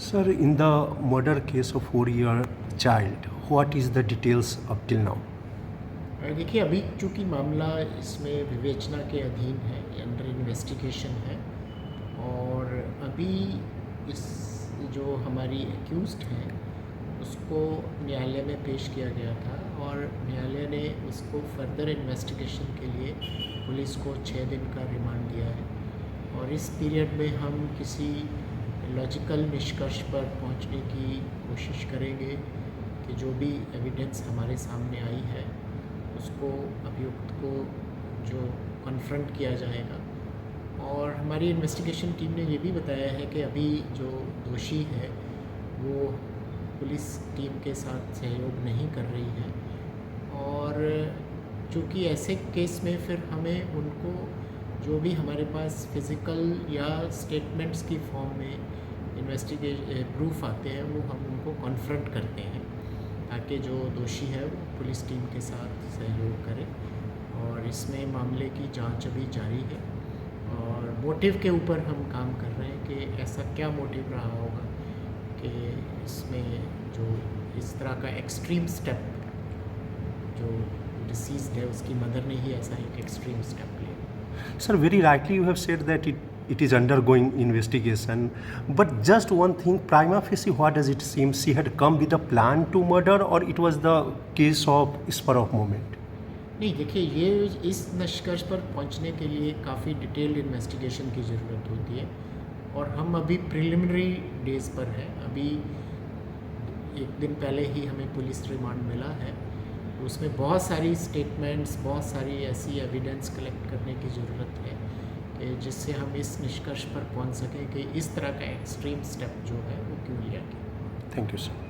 Sir, in the murder case of 4-year child, what is the details up till now? देखिए, अभी चूँकि मामला इसमें विवेचना के अधीन है, अंडर इन्वेस्टिगेशन है और अभी इस जो हमारी एक्यूज़्ड हैं उसको न्यायालय में पेश किया गया था और न्यायालय ने उसको फर्दर इन्वेस्टिगेशन के लिए पुलिस को 6 दिन का रिमांड दिया है और इस पीरियड में हम किसी लॉजिकल निष्कर्ष पर पहुंचने की कोशिश करेंगे कि जो भी एविडेंस हमारे सामने आई है उसको अभियुक्त को जो कन्फ्रंट किया जाएगा। और हमारी इन्वेस्टिगेशन टीम ने ये भी बताया है कि अभी जो दोषी है वो पुलिस टीम के साथ सहयोग नहीं कर रही है और चूँकि ऐसे केस में फिर हमें उनको जो भी हमारे पास फिज़िकल या स्टेटमेंट्स की फॉर्म में प्रूफ आते हैं वो हम उनको कॉन्फ्रंट करते हैं ताकि जो दोषी है वो पुलिस टीम के साथ सहयोग करे। और इसमें मामले की जांच अभी जारी है और मोटिव के ऊपर हम काम कर रहे हैं कि ऐसा क्या मोटिव रहा होगा कि इसमें जो इस तरह का एक्सट्रीम स्टेप जो डिसीज़्ड है उसकी मदर ने ही ऐसा एक एक्सट्रीम स्टेप लिया। Sir, very rightly you have said that it is undergoing investigation. But just one thing, prima facie, what does it seem? She had come with a plan to murder, or it was the case of spur of moment? नहीं, देखिए, ये इस निष्कर्ष पर पहुंचने के लिए काफ़ी डिटेल्ड इन्वेस्टिगेशन की ज़रूरत होती है और हम अभी प्रिलिमिनरी डेज़ पर हैं। अभी एक दिन पहले ही हमें पुलिस रिमांड मिला है, उसमें बहुत सारी स्टेटमेंट्स, बहुत सारी ऐसी एविडेंस कलेक्ट करने की ज़रूरत है कि जिससे हम इस निष्कर्ष पर पहुंच सकें कि इस तरह का एक्सट्रीम स्टेप जो है वो क्यों लिया गया। Thank you, sir.